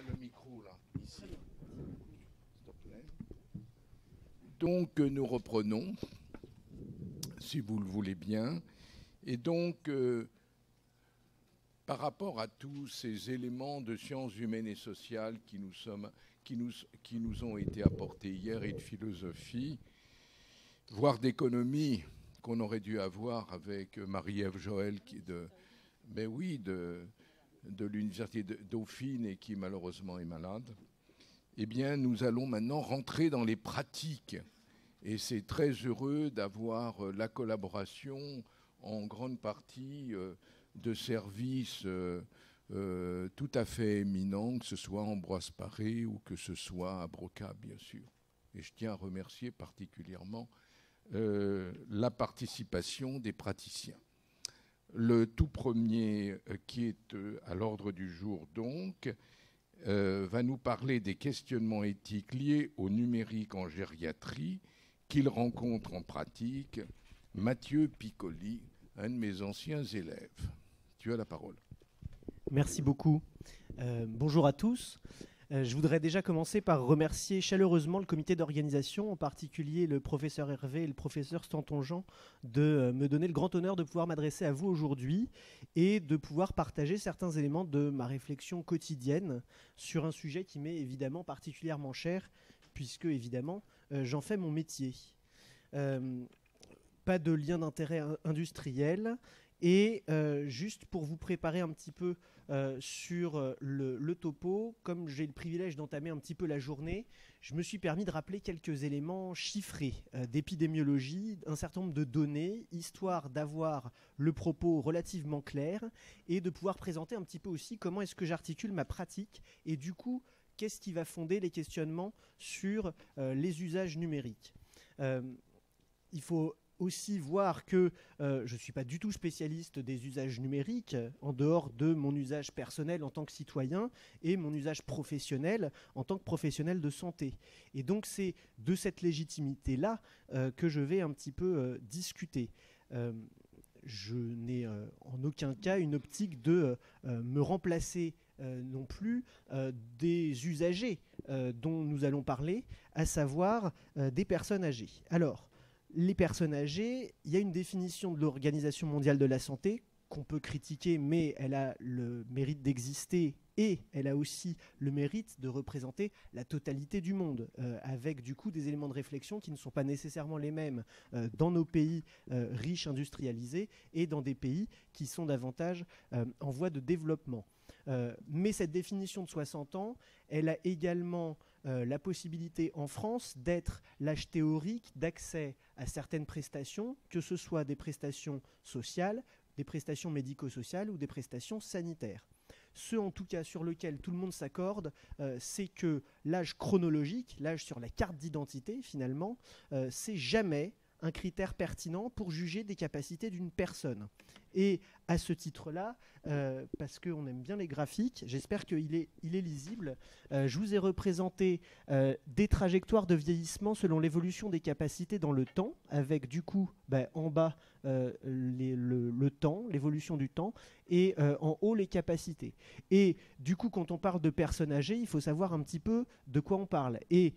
le micro là, ici. S'il te plaît. Donc nous reprenons, si vous le voulez bien. Et donc, par rapport à tous ces éléments de sciences humaines et sociales qui nous ont été apportés hier, et de philosophie, voire d'économie, qu'on aurait dû avoir avec Marie-Ève Joël, de l'université de Dauphine et qui malheureusement est malade, eh bien nous allons maintenant rentrer dans les pratiques. Et c'est très heureux d'avoir la collaboration en grande partie de services tout à fait éminents, que ce soit Ambroise Paré ou que ce soit à Broca, bien sûr. Et je tiens à remercier particulièrement la participation des praticiens. Le tout premier qui est à l'ordre du jour, donc, va nous parler des questionnements éthiques liés au numérique en gériatrie qu'il rencontre en pratique. Mathieu Piccoli, un de mes anciens élèves. Tu as la parole. Merci beaucoup. Bonjour à tous. Je voudrais déjà commencer par remercier chaleureusement le comité d'organisation, en particulier le professeur Hervé et le professeur Stanton-Jean, de me donner le grand honneur de pouvoir m'adresser à vous aujourd'hui et de pouvoir partager certains éléments de ma réflexion quotidienne sur un sujet qui m'est évidemment particulièrement cher, puisque évidemment j'en fais mon métier. Pas de lien d'intérêt industriel. Et juste pour vous préparer un petit peu sur le topo, comme j'ai le privilège d'entamer un petit peu la journée, je me suis permis de rappeler quelques éléments chiffrés d'épidémiologie, un certain nombre de données, histoire d'avoir le propos relativement clair et de pouvoir présenter un petit peu aussi comment est-ce que j'articule ma pratique et du coup, qu'est-ce qui va fonder les questionnements sur les usages numériques. Il faut aussi voir que je ne suis pas du tout spécialiste des usages numériques en dehors de mon usage personnel en tant que citoyen et mon usage professionnel en tant que professionnel de santé. Et donc c'est de cette légitimité-là que je vais un petit peu discuter. Je n'ai en aucun cas une optique de me remplacer non plus des usagers dont nous allons parler, à savoir des personnes âgées. Alors, les personnes âgées, il y a une définition de l'Organisation mondiale de la santé qu'on peut critiquer, mais elle a le mérite d'exister et elle a aussi le mérite de représenter la totalité du monde, avec du coup des éléments de réflexion qui ne sont pas nécessairement les mêmes dans nos pays riches, industrialisés, et dans des pays qui sont davantage en voie de développement. Mais cette définition de 60 ans, elle a également la possibilité en France d'être l'âge théorique d'accès à certaines prestations, que ce soit des prestations sociales, des prestations médico-sociales ou des prestations sanitaires. Ce, en tout cas, sur lequel tout le monde s'accorde, c'est que l'âge chronologique, l'âge sur la carte d'identité, finalement, c'est jamais un critère pertinent pour juger des capacités d'une personne. Et à ce titre-là, parce qu'on aime bien les graphiques, j'espère qu'il est lisible, je vous ai représenté des trajectoires de vieillissement selon l'évolution des capacités dans le temps, avec du coup en bas le temps, l'évolution du temps, et en haut les capacités. Et du coup, quand on parle de personnes âgées, il faut savoir un petit peu de quoi on parle. Et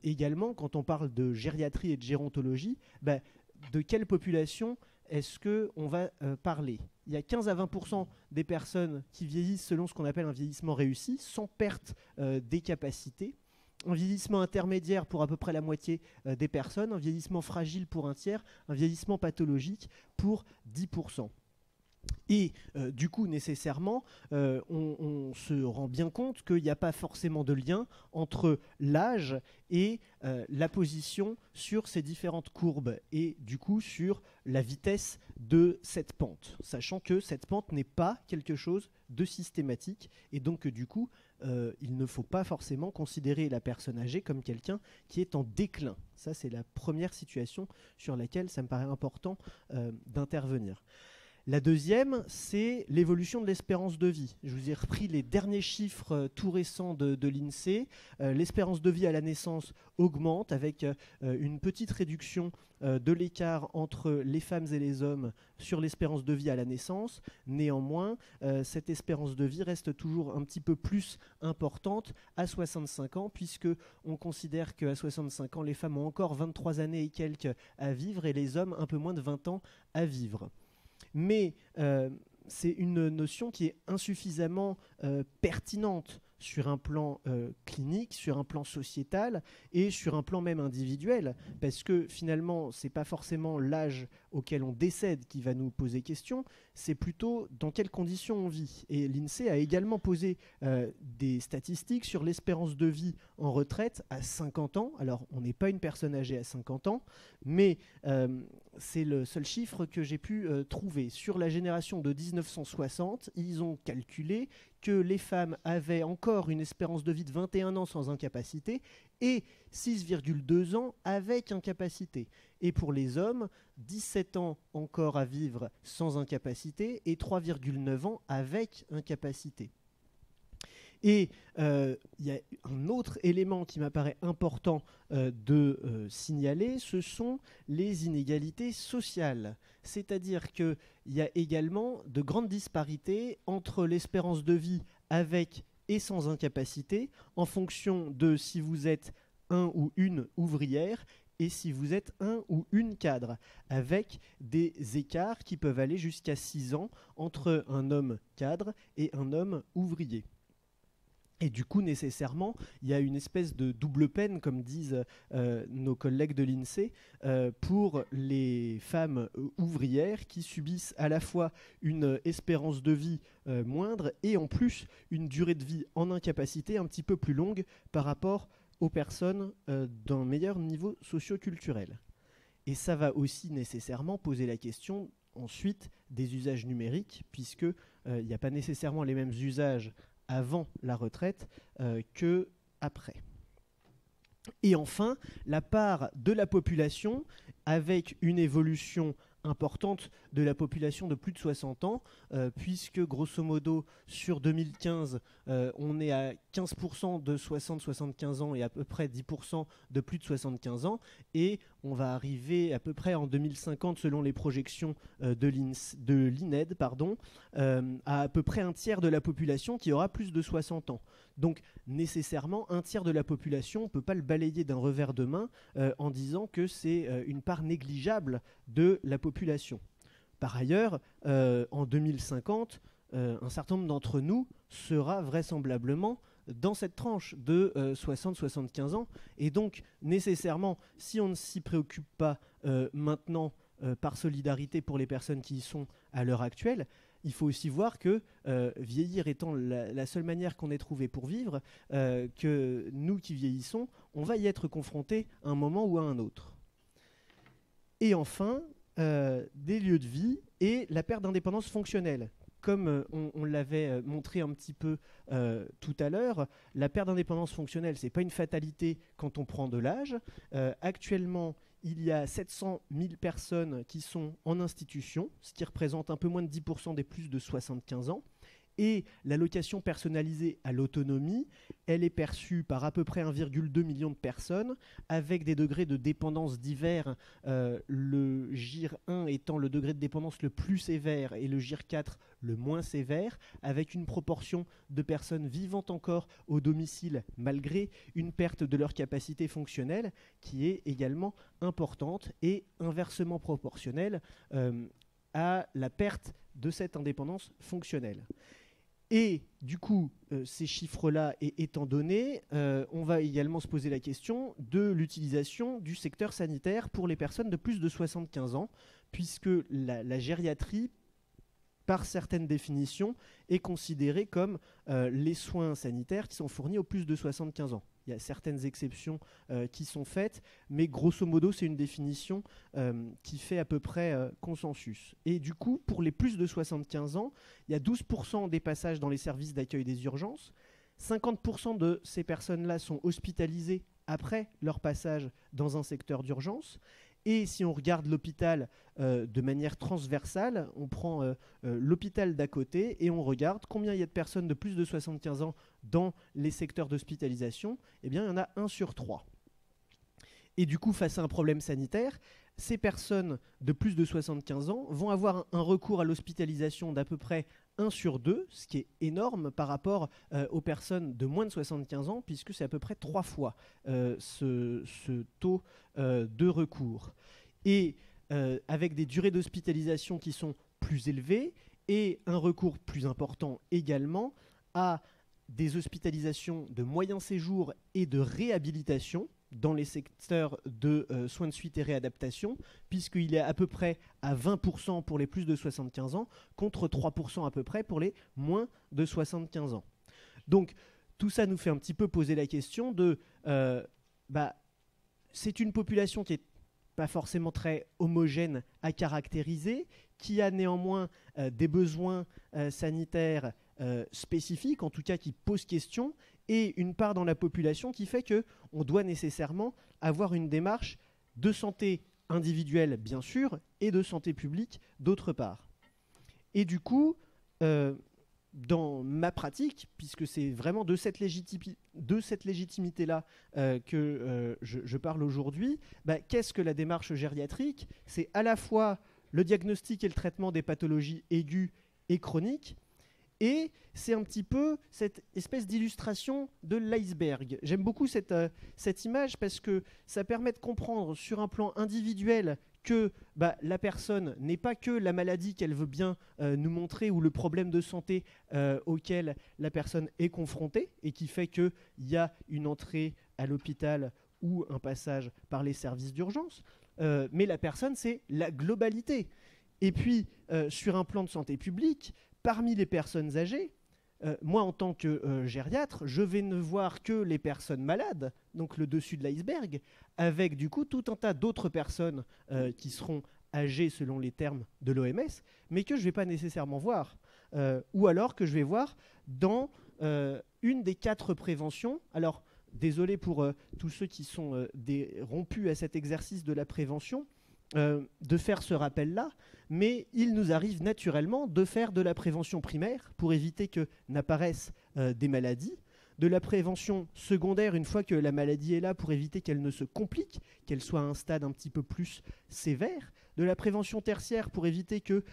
également, quand on parle de gériatrie et de gérontologie, de quelle population est-ce qu'on va parler? Il y a 15 à 20% des personnes qui vieillissent selon ce qu'on appelle un vieillissement réussi, sans perte des capacités. Un vieillissement intermédiaire pour à peu près la moitié des personnes, un vieillissement fragile pour un tiers, un vieillissement pathologique pour 10%. Et du coup, nécessairement, on se rend bien compte qu'il n'y a pas forcément de lien entre l'âge et la position sur ces différentes courbes et du coup sur la vitesse de cette pente, sachant que cette pente n'est pas quelque chose de systématique et donc du coup, il ne faut pas forcément considérer la personne âgée comme quelqu'un qui est en déclin. Ça, c'est la première situation sur laquelle ça me paraît important d'intervenir. La deuxième, c'est l'évolution de l'espérance de vie. Je vous ai repris les derniers chiffres tout récents de l'INSEE. L'espérance de vie à la naissance augmente avec une petite réduction de l'écart entre les femmes et les hommes sur l'espérance de vie à la naissance. Néanmoins, cette espérance de vie reste toujours un petit peu plus importante à 65 ans, puisque on considère qu'à 65 ans, les femmes ont encore 23 années et quelques à vivre et les hommes un peu moins de 20 ans à vivre. Mais c'est une notion qui est insuffisamment pertinente sur un plan clinique, sur un plan sociétal et sur un plan même individuel, parce que finalement, ce n'est pas forcément l'âge auquel on décède qui va nous poser question, c'est plutôt dans quelles conditions on vit. Et l'INSEE a également posé des statistiques sur l'espérance de vie en retraite à 50 ans. Alors, on n'est pas une personne âgée à 50 ans, mais c'est le seul chiffre que j'ai pu trouver. Sur la génération de 1960, ils ont calculé que les femmes avaient encore une espérance de vie de 21 ans sans incapacité et 6,2 ans avec incapacité. Et pour les hommes, 17 ans encore à vivre sans incapacité et 3,9 ans avec incapacité. Et il y a un autre élément qui m'apparaît important de signaler, ce sont les inégalités sociales. C'est-à-dire qu'il y a également de grandes disparités entre l'espérance de vie avec et sans incapacité en fonction de si vous êtes un ou une ouvrière et si vous êtes un ou une cadre, avec des écarts qui peuvent aller jusqu'à 6 ans entre un homme cadre et un homme ouvrier. Et du coup, nécessairement, il y a une espèce de double peine, comme disent nos collègues de l'INSEE, pour les femmes ouvrières qui subissent à la fois une espérance de vie moindre et en plus une durée de vie en incapacité un petit peu plus longue par rapport aux personnes d'un meilleur niveau socio-culturel. Et ça va aussi nécessairement poser la question ensuite des usages numériques, puisque il n'y a pas nécessairement les mêmes usages avant la retraite que après. Et enfin, la part de la population avec une évolution importante de la population de plus de 60 ans, puisque grosso modo sur 2015, on est à 15% de 60-75 ans et à peu près 10% de plus de 75 ans, et on va arriver à peu près en 2050, selon les projections de l'INED, à peu près un tiers de la population qui aura plus de 60 ans. Donc nécessairement, un tiers de la population, on ne peut pas le balayer d'un revers de main en disant que c'est une part négligeable de la population. Par ailleurs, en 2050, un certain nombre d'entre nous sera vraisemblablement dans cette tranche de 60-75 ans. Et donc, nécessairement, si on ne s'y préoccupe pas maintenant par solidarité pour les personnes qui y sont à l'heure actuelle, il faut aussi voir que vieillir étant la seule manière qu'on ait trouvée pour vivre, que nous qui vieillissons, on va y être confrontés à un moment ou à un autre. Et enfin, des lieux de vie et la perte d'indépendance fonctionnelle. Comme on l'avait montré un petit peu tout à l'heure, la perte d'indépendance fonctionnelle, ce n'est pas une fatalité quand on prend de l'âge. Actuellement, il y a 700 000 personnes qui sont en institution, ce qui représente un peu moins de 10% des plus de 75 ans. Et l'allocation personnalisée à l'autonomie, elle est perçue par à peu près 1,2 million de personnes, avec des degrés de dépendance divers, le GIR 1 étant le degré de dépendance le plus sévère et le GIR 4 le moins sévère, avec une proportion de personnes vivant encore au domicile malgré une perte de leur capacité fonctionnelle qui est également importante et inversement proportionnelle à la perte de cette indépendance fonctionnelle. Et du coup, ces chiffres-là étant donnés, on va également se poser la question de l'utilisation du secteur sanitaire pour les personnes de plus de 75 ans, puisque la gériatrie, par certaines définitions, est considérée comme les soins sanitaires qui sont fournis aux plus de 75 ans. Il y a certaines exceptions qui sont faites, mais grosso modo, c'est une définition qui fait à peu près consensus. Et du coup, pour les plus de 75 ans, il y a 12% des passages dans les services d'accueil des urgences. 50% de ces personnes-là sont hospitalisées après leur passage dans un secteur d'urgence. Et si on regarde l'hôpital de manière transversale, on prend l'hôpital d'à côté et on regarde combien il y a de personnes de plus de 75 ans dans les secteurs d'hospitalisation. Eh bien, il y en a 1 sur 3. Et du coup, face à un problème sanitaire, ces personnes de plus de 75 ans vont avoir un recours à l'hospitalisation d'à peu près 1 sur 2, ce qui est énorme par rapport aux personnes de moins de 75 ans, puisque c'est à peu près 3 fois ce taux de recours. Et avec des durées d'hospitalisation qui sont plus élevées et un recours plus important également à des hospitalisations de moyen séjour et de réhabilitation dans les secteurs de soins de suite et réadaptation, puisqu'il est à peu près à 20% pour les plus de 75 ans, contre 3% à peu près pour les moins de 75 ans. Donc, tout ça nous fait un petit peu poser la question de... c'est une population qui n'est pas forcément très homogène à caractériser, qui a néanmoins des besoins sanitaires spécifiques, en tout cas qui posent question, et une part dans la population qui fait qu'on doit nécessairement avoir une démarche de santé individuelle, bien sûr, et de santé publique, d'autre part. Et du coup, dans ma pratique, puisque c'est vraiment de cette légitimité-là que je parle aujourd'hui, qu'est-ce que la démarche gériatrique ? C'est à la fois le diagnostic et le traitement des pathologies aiguës et chroniques, et c'est un petit peu cette espèce d'illustration de l'iceberg. J'aime beaucoup cette image parce que ça permet de comprendre sur un plan individuel que la personne n'est pas que la maladie qu'elle veut bien nous montrer ou le problème de santé auquel la personne est confrontée et qui fait qu'il y a une entrée à l'hôpital ou un passage par les services d'urgence. Mais la personne, c'est la globalité. Et puis, sur un plan de santé publique, parmi les personnes âgées, moi, en tant que gériatre, je vais ne voir que les personnes malades, donc le dessus de l'iceberg, avec du coup tout un tas d'autres personnes qui seront âgées selon les termes de l'OMS, mais que je ne vais pas nécessairement voir. Ou alors que je vais voir dans une des 4 préventions. Alors, désolé pour tous ceux qui sont rompus à cet exercice de la prévention, de faire ce rappel-là, mais il nous arrive naturellement de faire de la prévention primaire pour éviter que n'apparaissent des maladies, de la prévention secondaire une fois que la maladie est là pour éviter qu'elle ne se complique, qu'elle soit à un stade un petit peu plus sévère, de la prévention tertiaire pour éviter que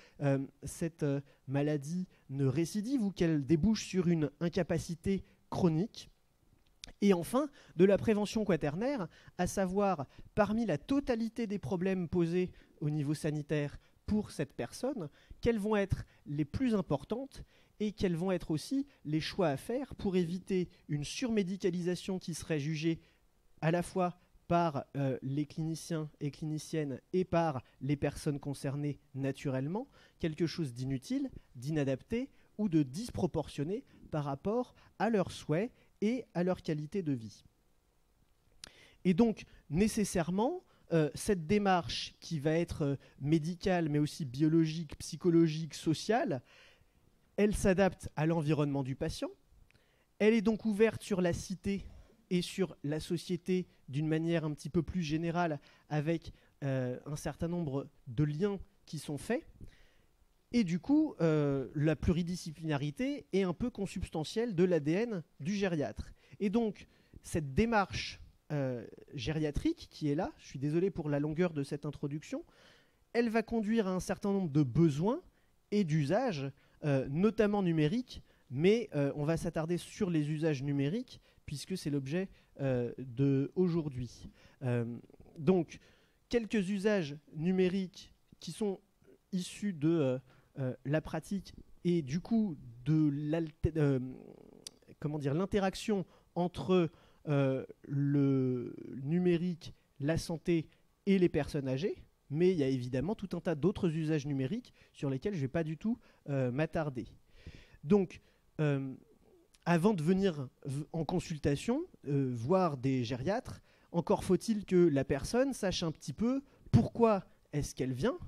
cette maladie ne récidive ou qu'elle débouche sur une incapacité chronique. Et enfin, de la prévention quaternaire, à savoir parmi la totalité des problèmes posés au niveau sanitaire pour cette personne, quelles vont être les plus importantes et quels vont être aussi les choix à faire pour éviter une surmédicalisation qui serait jugée à la fois par les cliniciens et cliniciennes et par les personnes concernées naturellement, quelque chose d'inutile, d'inadapté ou de disproportionné par rapport à leurs souhaits et à leur qualité de vie. Et donc, nécessairement, cette démarche qui va être médicale, mais aussi biologique, psychologique, sociale, elle s'adapte à l'environnement du patient. Elle est donc ouverte sur la cité et sur la société d'une manière un petit peu plus générale, avec un certain nombre de liens qui sont faits. Et du coup, la pluridisciplinarité est un peu consubstantielle de l'ADN du gériatre. Et donc, cette démarche gériatrique qui est là, je suis désolé pour la longueur de cette introduction, elle va conduire à un certain nombre de besoins et d'usages, notamment numériques, mais on va s'attarder sur les usages numériques, puisque c'est l'objet d'aujourd'hui. Donc, quelques usages numériques qui sont issus de la pratique et du coup de l'interaction entre le numérique, la santé et les personnes âgées, mais il y a évidemment tout un tas d'autres usages numériques sur lesquels je ne vais pas du tout m'attarder. Donc, avant de venir en consultation, voir des gériatres, encore faut-il que la personne sache un petit peu pourquoi est-ce qu'elle vient,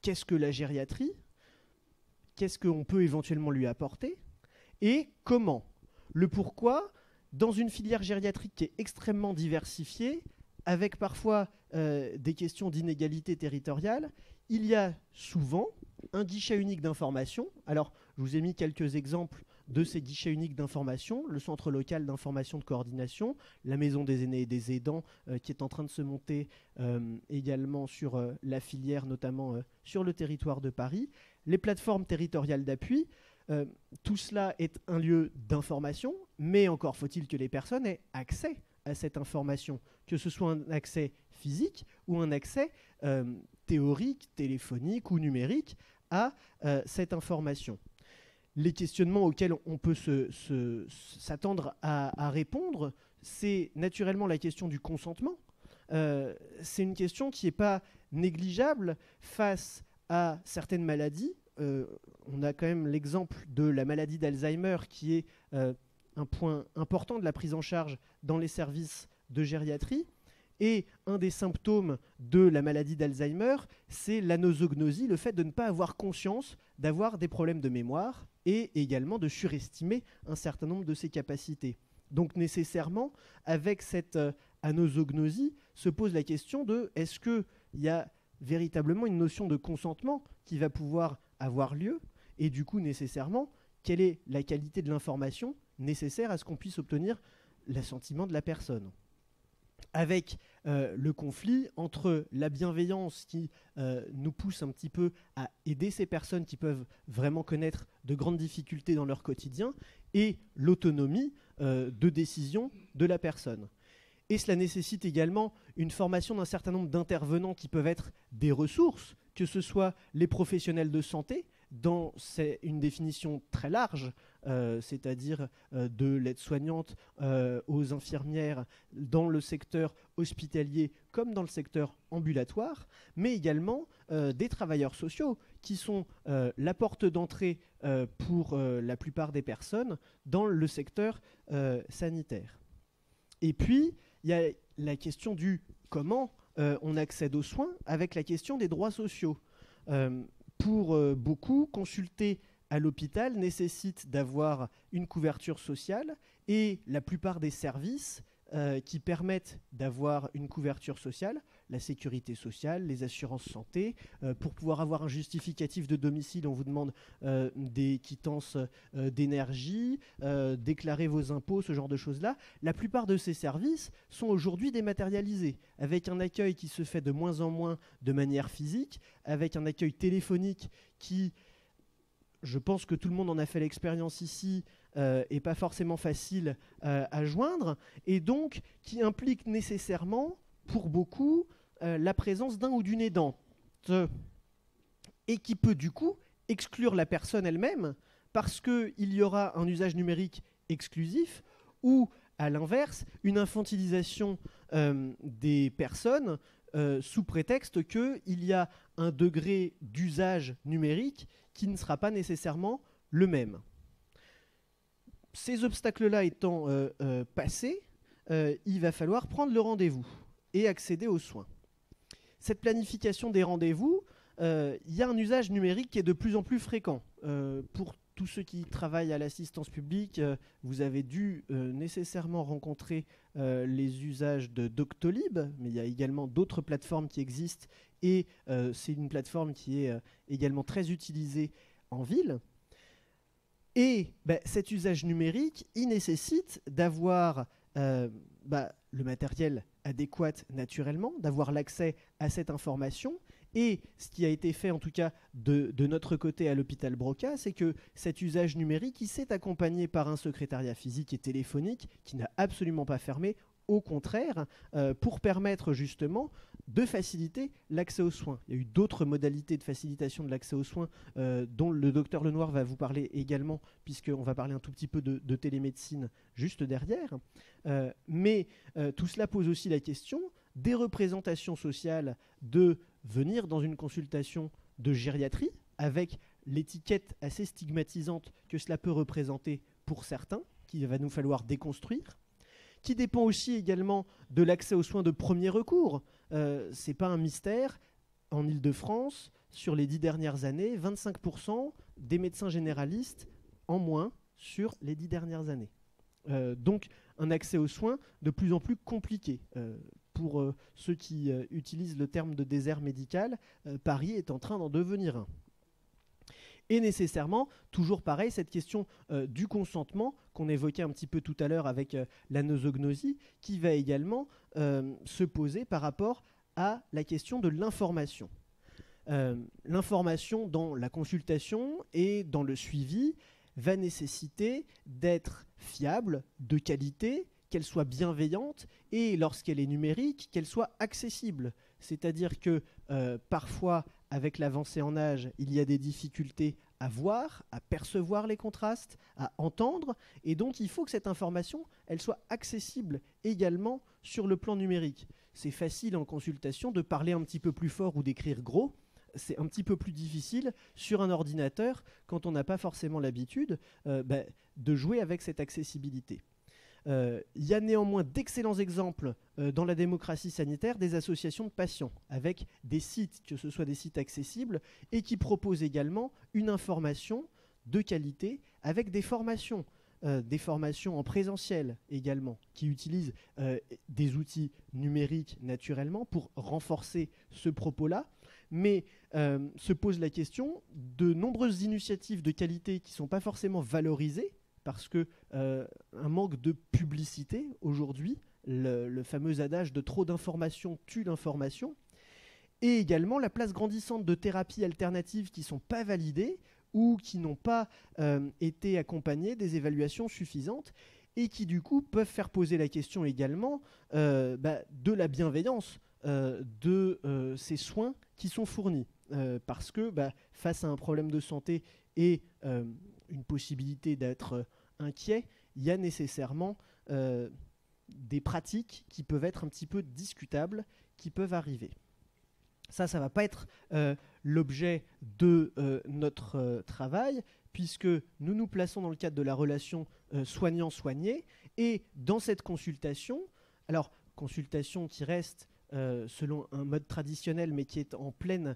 qu'est-ce que la gériatrie, qu'est-ce qu'on peut éventuellement lui apporter, et comment. Le pourquoi, dans une filière gériatrique qui est extrêmement diversifiée, avec parfois des questions d'inégalité territoriale, il y a souvent un guichet unique d'information. Alors, je vous ai mis quelques exemples de ces guichets uniques d'information, le centre local d'information de coordination, la maison des aînés et des aidants qui est en train de se monter également sur la filière, notamment sur le territoire de Paris, les plateformes territoriales d'appui. Tout cela est un lieu d'information, mais encore faut-il que les personnes aient accès à cette information, que ce soit un accès physique ou un accès théorique, téléphonique ou numérique à cette information. Les questionnements auxquels on peut s'attendre à répondre, c'est naturellement la question du consentement. C'est une question qui n'est pas négligeable face à certaines maladies. On a quand même l'exemple de la maladie d'Alzheimer qui est un point important de la prise en charge dans les services de gériatrie. Et un des symptômes de la maladie d'Alzheimer, c'est l'anosognosie, le fait de ne pas avoir conscience d'avoir des problèmes de mémoire et également de surestimer un certain nombre de ses capacités. Donc nécessairement, avec cette anosognosie, se pose la question de est-ce qu'il y a véritablement une notion de consentement qui va pouvoir avoir lieu, et du coup nécessairement, quelle est la qualité de l'information nécessaire à ce qu'on puisse obtenir l'assentiment de la personne. Avec le conflit entre la bienveillance qui nous pousse un petit peu à aider ces personnes qui peuvent vraiment connaître de grandes difficultés dans leur quotidien et l'autonomie de décision de la personne. Et cela nécessite également une formation d'un certain nombre d'intervenants qui peuvent être des ressources, que ce soit les professionnels de santé, dans une définition très large, c'est-à-dire de l'aide-soignante aux infirmières dans le secteur hospitalier comme dans le secteur ambulatoire, mais également des travailleurs sociaux qui sont la porte d'entrée pour la plupart des personnes dans le secteur sanitaire. Et puis, il y a la question du comment on accède aux soins avec la question des droits sociaux. Pour beaucoup, consulter à l'hôpital nécessite d'avoir une couverture sociale et la plupart des services qui permettent d'avoir une couverture sociale, la sécurité sociale, les assurances santé, pour pouvoir avoir un justificatif de domicile, on vous demande des quittances d'énergie, déclarer vos impôts, ce genre de choses-là. La plupart de ces services sont aujourd'hui dématérialisés, avec un accueil qui se fait de moins en moins de manière physique, avec un accueil téléphonique qui, je pense que tout le monde en a fait l'expérience ici, et pas forcément facile à joindre, et donc qui implique nécessairement, pour beaucoup, la présence d'un ou d'une aidante, et qui peut du coup exclure la personne elle-même, parce qu'il y aura un usage numérique exclusif, ou à l'inverse, une infantilisation des personnes sous prétexte qu'il y a un degré d'usage numérique qui ne sera pas nécessairement le même. Ces obstacles-là étant passés, il va falloir prendre le rendez-vous et accéder aux soins. Cette planification des rendez-vous, il y a un usage numérique qui est de plus en plus fréquent. Pour tous ceux qui travaillent à l'assistance publique, vous avez dû nécessairement rencontrer les usages de Doctolib, mais il y a également d'autres plateformes qui existent et c'est une plateforme qui est également très utilisée en ville. Et cet usage numérique, il nécessite d'avoir le matériel adéquat naturellement, d'avoir l'accès à cette information. Et ce qui a été fait, en tout cas de notre côté à l'hôpital Broca, c'est que cet usage numérique, il s'est accompagné par un secrétariat physique et téléphonique qui n'a absolument pas fermé, au contraire, pour permettre justement de faciliter l'accès aux soins. Il y a eu d'autres modalités de facilitation de l'accès aux soins dont le docteur Lenoir va vous parler également, puisqu'on va parler un tout petit peu de télémédecine juste derrière. Mais tout cela pose aussi la question des représentations sociales de venir dans une consultation de gériatrie avec l'étiquette assez stigmatisante que cela peut représenter pour certains, qu'il va nous falloir déconstruire, qui dépend aussi également de l'accès aux soins de premier recours. Ce n'est pas un mystère, en Île-de-France, sur les 10 dernières années, 25% des médecins généralistes en moins sur les 10 dernières années. Donc un accès aux soins de plus en plus compliqué pour ceux qui utilisent le terme de désert médical, Paris est en train d'en devenir un. Et nécessairement, toujours pareil, cette question du consentement qu'on évoquait un petit peu tout à l'heure avec la nosognosie, qui va également se poser par rapport à la question de l'information. L'information dans la consultation et dans le suivi va nécessiter d'être fiable, de qualité, qu'elle soit bienveillante et lorsqu'elle est numérique, qu'elle soit accessible. C'est-à-dire que parfois, avec l'avancée en âge, il y a des difficultés à voir, à percevoir les contrastes, à entendre, et donc il faut que cette information, elle soit accessible également sur le plan numérique. C'est facile en consultation de parler un petit peu plus fort ou d'écrire gros. C'est un petit peu plus difficile sur un ordinateur quand on n'a pas forcément l'habitude de jouer avec cette accessibilité. Il y a néanmoins d'excellents exemples dans la démocratie sanitaire des associations de patients avec des sites, que ce soit des sites accessibles, et qui proposent également une information de qualité avec des formations en présentiel également, qui utilisent des outils numériques naturellement pour renforcer ce propos-là. Mais se pose la question de nombreuses initiatives de qualité qui ne sont pas forcément valorisées parce que un manque de publicité aujourd'hui, le fameux adage de trop d'informations tue l'information, et également la place grandissante de thérapies alternatives qui ne sont pas validées ou qui n'ont pas été accompagnées des évaluations suffisantes et qui du coup peuvent faire poser la question également de la bienveillance de ces soins qui sont fournis. Parce que face à un problème de santé et une possibilité d'être inquiet, il y a nécessairement des pratiques qui peuvent être un petit peu discutables, qui peuvent arriver. Ça ne va pas être l'objet de notre travail, puisque nous nous plaçons dans le cadre de la relation soignant-soigné, et dans cette consultation, alors consultation qui reste selon un mode traditionnel, mais qui est en pleine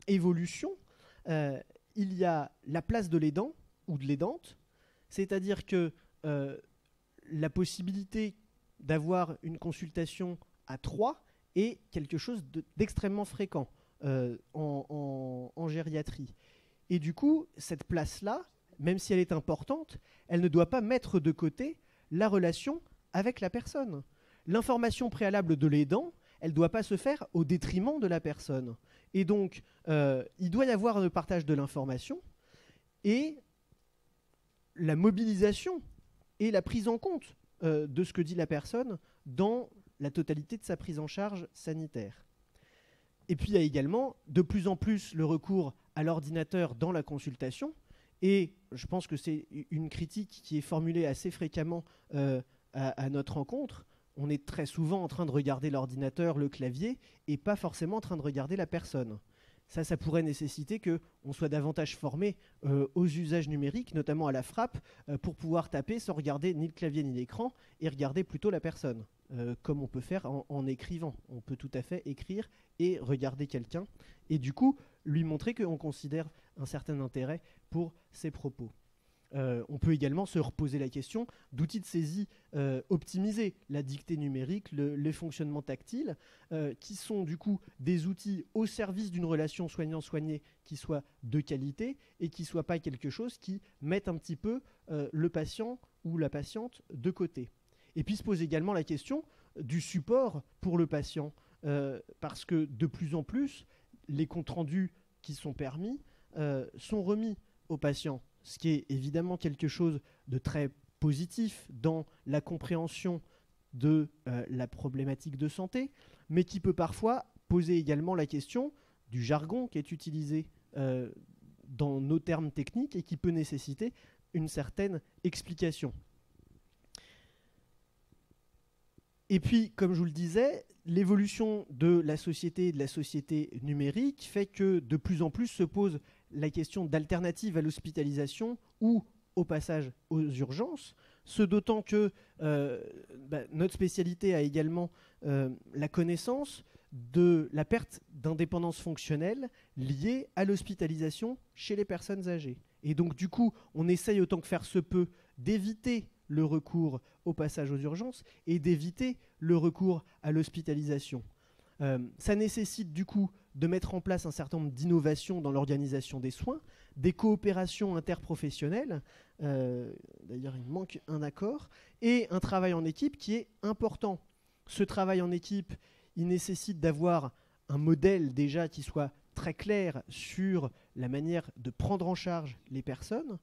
évolution, il y a la place de l'aidant ou de l'aidante, c'est-à-dire que la possibilité d'avoir une consultation à 3 est quelque chose d'extrêmement fréquent en gériatrie. Et du coup, cette place-là, même si elle est importante, elle ne doit pas mettre de côté la relation avec la personne. L'information préalable de l'aidant, elle ne doit pas se faire au détriment de la personne. Et donc, il doit y avoir le partage de l'information et la mobilisation et la prise en compte de ce que dit la personne dans la totalité de sa prise en charge sanitaire. Et puis, il y a également de plus en plus le recours à l'ordinateur dans la consultation. Et je pense que c'est une critique qui est formulée assez fréquemment à notre rencontre. On est très souvent en train de regarder l'ordinateur, le clavier, et pas forcément en train de regarder la personne. Ça pourrait nécessiter qu'on soit davantage formé aux usages numériques, notamment à la frappe, pour pouvoir taper sans regarder ni le clavier ni l'écran, et regarder plutôt la personne, comme on peut faire en écrivant. On peut tout à fait écrire et regarder quelqu'un, et du coup, lui montrer qu'on considère un certain intérêt pour ses propos. On peut également se reposer la question d'outils de saisie optimisés, la dictée numérique, les fonctionnements tactiles, qui sont du coup des outils au service d'une relation soignant-soigné qui soit de qualité et qui ne soit pas quelque chose qui mette un petit peu le patient ou la patiente de côté. Et puis se pose également la question du support pour le patient, parce que de plus en plus, les comptes rendus qui sont permis sont remis aux patients. Ce qui est évidemment quelque chose de très positif dans la compréhension de la problématique de santé, mais qui peut parfois poser également la question du jargon qui est utilisé dans nos termes techniques et qui peut nécessiter une certaine explication. Et puis, comme je vous le disais, l'évolution de la société numérique fait que de plus en plus se pose la question d'alternatives à l'hospitalisation ou au passage aux urgences, ce d'autant que notre spécialité a également la connaissance de la perte d'indépendance fonctionnelle liée à l'hospitalisation chez les personnes âgées. Et donc du coup, on essaye autant que faire se peut d'éviter le recours au passage aux urgences et d'éviter le recours à l'hospitalisation. Ça nécessite du coup de mettre en place un certain nombre d'innovations dans l'organisation des soins, des coopérations interprofessionnelles, d'ailleurs il manque un accord, et un travail en équipe qui est important. Ce travail en équipe, il nécessite d'avoir un modèle déjà qui soit très clair sur la manière de prendre en charge les personnes,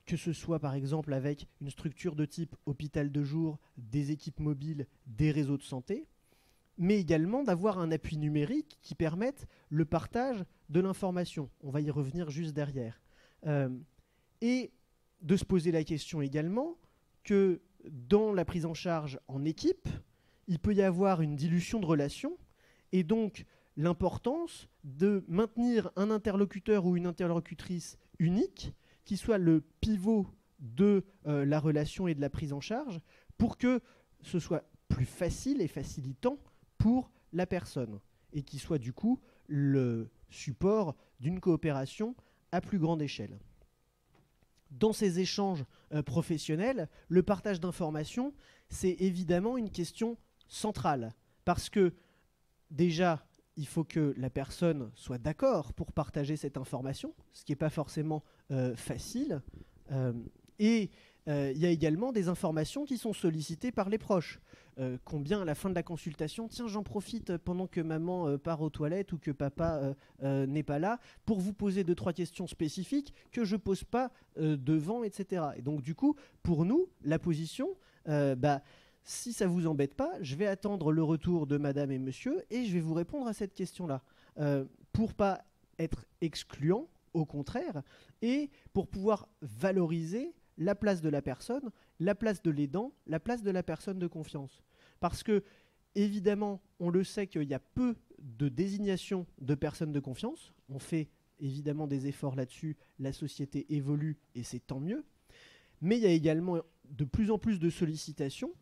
que ce soit par exemple avec une structure de type hôpital de jour, des équipes mobiles, des réseaux de santé, mais également d'avoir un appui numérique qui permette le partage de l'information. On va y revenir juste derrière. Et de se poser la question également que dans la prise en charge en équipe, il peut y avoir une dilution de relations et donc l'importance de maintenir un interlocuteur ou une interlocutrice unique qui soit le pivot de la relation et de la prise en charge pour que ce soit plus facile et facilitant pour la personne et qui soit du coup le support d'une coopération à plus grande échelle. Dans ces échanges professionnels, le partage d'informations, c'est évidemment une question centrale parce que déjà, il faut que la personne soit d'accord pour partager cette information, ce qui n'est pas forcément facile. Et il y a également des informations qui sont sollicitées par les proches. Combien à la fin de la consultation, tiens, j'en profite pendant que maman part aux toilettes ou que papa n'est pas là, pour vous poser 2-3 questions spécifiques que je ne pose pas devant, etc. Et donc du coup, pour nous, la position, si ça ne vous embête pas, je vais attendre le retour de madame et monsieur et je vais vous répondre à cette question-là. Pour ne pas être excluant, au contraire, et pour pouvoir valoriser la place de la personne, la place de l'aidant, la place de la personne de confiance. Parce que, évidemment, on le sait qu'il y a peu de désignation de personnes de confiance. On fait évidemment des efforts là-dessus, la société évolue et c'est tant mieux. Mais il y a également de plus en plus de sollicitations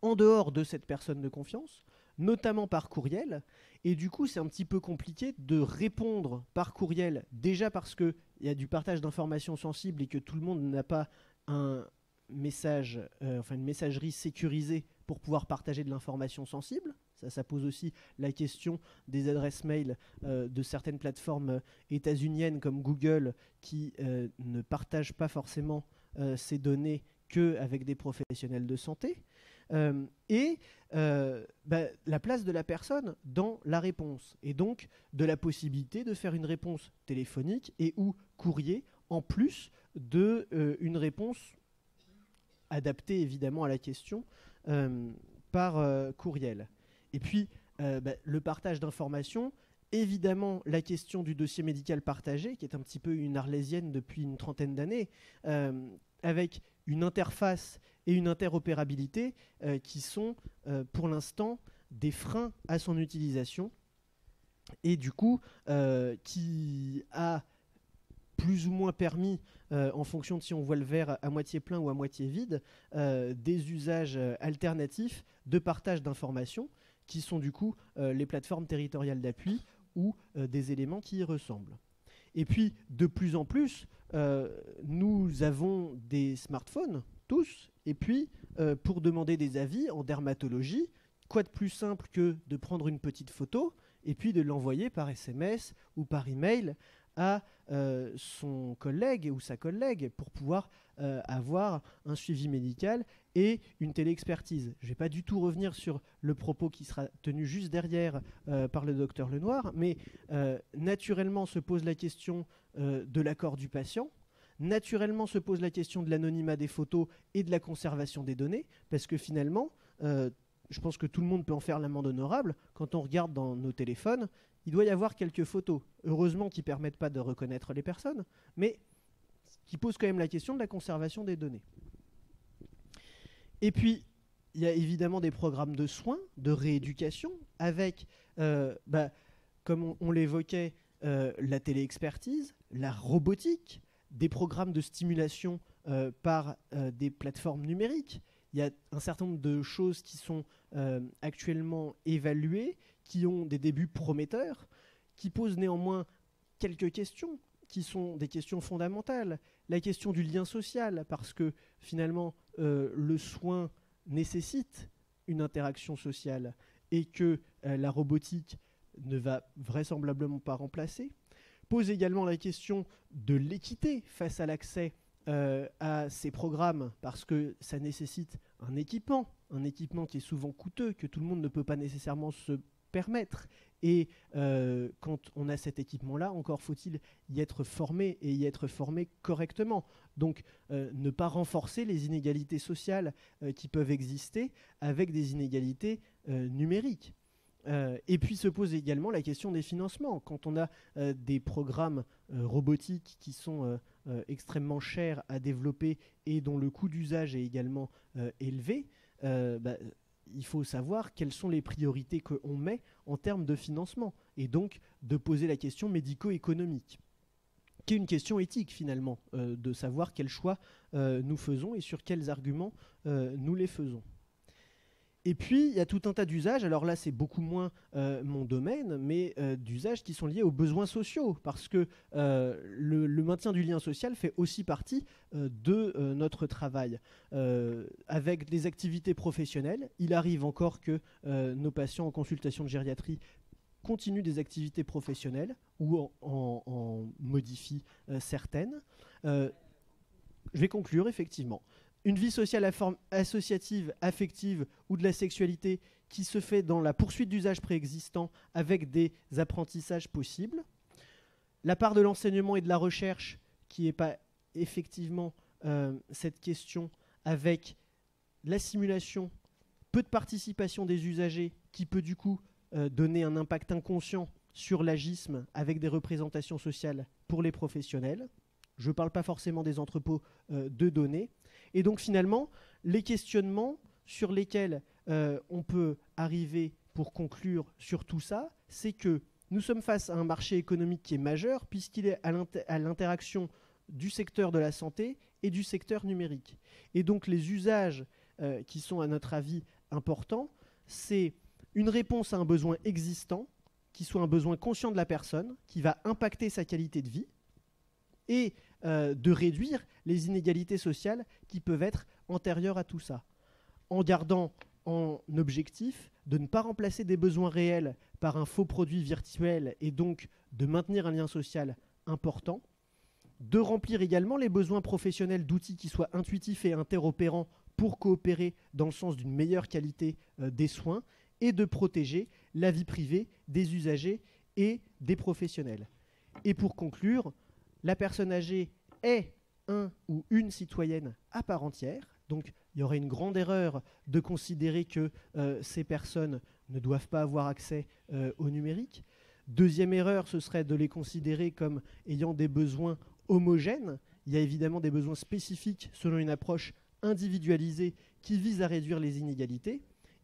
en dehors de cette personne de confiance, notamment par courriel. Et du coup, c'est un petit peu compliqué de répondre par courriel, déjà parce qu'il y a du partage d'informations sensibles et que tout le monde n'a pas un message, une messagerie sécurisée pour pouvoir partager de l'information sensible. Ça pose aussi la question des adresses mail de certaines plateformes états-uniennes comme Google qui ne partagent pas forcément ces données qu'avec des professionnels de santé. La place de la personne dans la réponse et donc de la possibilité de faire une réponse téléphonique et ou courrier en plus d'une réponse adaptée évidemment à la question par courriel. Et puis le partage d'informations, évidemment la question du dossier médical partagé qui est un petit peu une arlésienne depuis une trentaine d'années avec une interface et une interopérabilité qui sont pour l'instant des freins à son utilisation et du coup qui a plus ou moins permis, en fonction de si on voit le verre à moitié plein ou à moitié vide, des usages alternatifs de partage d'informations qui sont du coup les plateformes territoriales d'appui ou des éléments qui y ressemblent. Et puis, de plus en plus, nous avons des smartphones, tous, et puis, pour demander des avis en dermatologie, quoi de plus simple que de prendre une petite photo et puis de l'envoyer par SMS ou par email à son collègue ou sa collègue pour pouvoir avoir un suivi médical et une téléexpertise. Je ne vais pas du tout revenir sur le propos qui sera tenu juste derrière par le docteur Lenoir, mais naturellement se pose la question de l'accord du patient. Naturellement se pose la question de l'anonymat des photos et de la conservation des données, parce que finalement, je pense que tout le monde peut en faire l'amende honorable. Quand on regarde dans nos téléphones, il doit y avoir quelques photos, heureusement qui ne permettent pas de reconnaître les personnes, mais qui posent quand même la question de la conservation des données. Et puis, il y a évidemment des programmes de soins, de rééducation, avec, comme on l'évoquait, la téléexpertise, la robotique, des programmes de stimulation par des plateformes numériques. Il y a un certain nombre de choses qui sont actuellement évaluées, qui ont des débuts prometteurs, qui posent néanmoins quelques questions. qui sont des questions fondamentales. La question du lien social, parce que finalement, le soin nécessite une interaction sociale et que la robotique ne va vraisemblablement pas remplacer. Pose également la question de l'équité face à l'accès à ces programmes, parce que ça nécessite un équipement qui est souvent coûteux, que tout le monde ne peut pas nécessairement se permettre. Et quand on a cet équipement-là, encore faut-il y être formé et y être formé correctement. Donc ne pas renforcer les inégalités sociales qui peuvent exister avec des inégalités numériques. Et puis se pose également la question des financements. Quand on a des programmes robotiques qui sont extrêmement chers à développer et dont le coût d'usage est également élevé, il faut savoir quelles sont les priorités qu'on met en termes de financement, et donc de poser la question médico-économique, qui est une question éthique finalement, de savoir quels choix nous faisons et sur quels arguments nous les faisons. Et puis, il y a tout un tas d'usages, alors là c'est beaucoup moins mon domaine, mais d'usages qui sont liés aux besoins sociaux, parce que le maintien du lien social fait aussi partie de notre travail. Avec les activités professionnelles, il arrive encore que nos patients en consultation de gériatrie continuent des activités professionnelles ou en modifient certaines. Je vais conclure effectivement. Une vie sociale à forme associative, affective ou de la sexualité qui se fait dans la poursuite d'usages préexistants avec des apprentissages possibles. La part de l'enseignement et de la recherche qui n'est pas effectivement cette question avec la simulation, peu de participation des usagers qui peut du coup donner un impact inconscient sur l'agisme avec des représentations sociales pour les professionnels. Je ne parle pas forcément des entrepôts de données. Et donc finalement, les questionnements sur lesquels on peut arriver pour conclure sur tout ça, c'est que nous sommes face à un marché économique qui est majeur puisqu'il est à l'interaction du secteur de la santé et du secteur numérique. Et donc les usages qui sont à notre avis importants, c'est une réponse à un besoin existant, qui soit un besoin conscient de la personne, qui va impacter sa qualité de vie, et de réduire les inégalités sociales qui peuvent être antérieures à tout ça, en gardant en objectif de ne pas remplacer des besoins réels par un faux produit virtuel et donc de maintenir un lien social important, de remplir également les besoins professionnels d'outils qui soient intuitifs et interopérants pour coopérer dans le sens d'une meilleure qualité des soins et de protéger la vie privée des usagers et des professionnels. Et pour conclure, la personne âgée est un ou une citoyenne à part entière. Donc, il y aurait une grande erreur de considérer que ces personnes ne doivent pas avoir accès au numérique. Deuxième erreur, ce serait de les considérer comme ayant des besoins homogènes. Il y a évidemment des besoins spécifiques selon une approche individualisée qui vise à réduire les inégalités.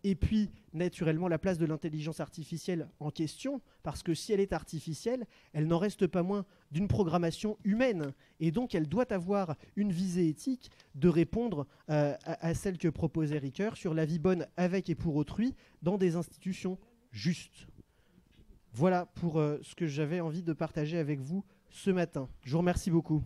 Et puis, naturellement, la place de l'intelligence artificielle en question, parce que si elle est artificielle, elle n'en reste pas moins d'une programmation humaine. Et donc, elle doit avoir une visée éthique de répondre à celle que proposait Ricoeur sur la vie bonne avec et pour autrui dans des institutions justes. Voilà pour ce que j'avais envie de partager avec vous ce matin. Je vous remercie beaucoup.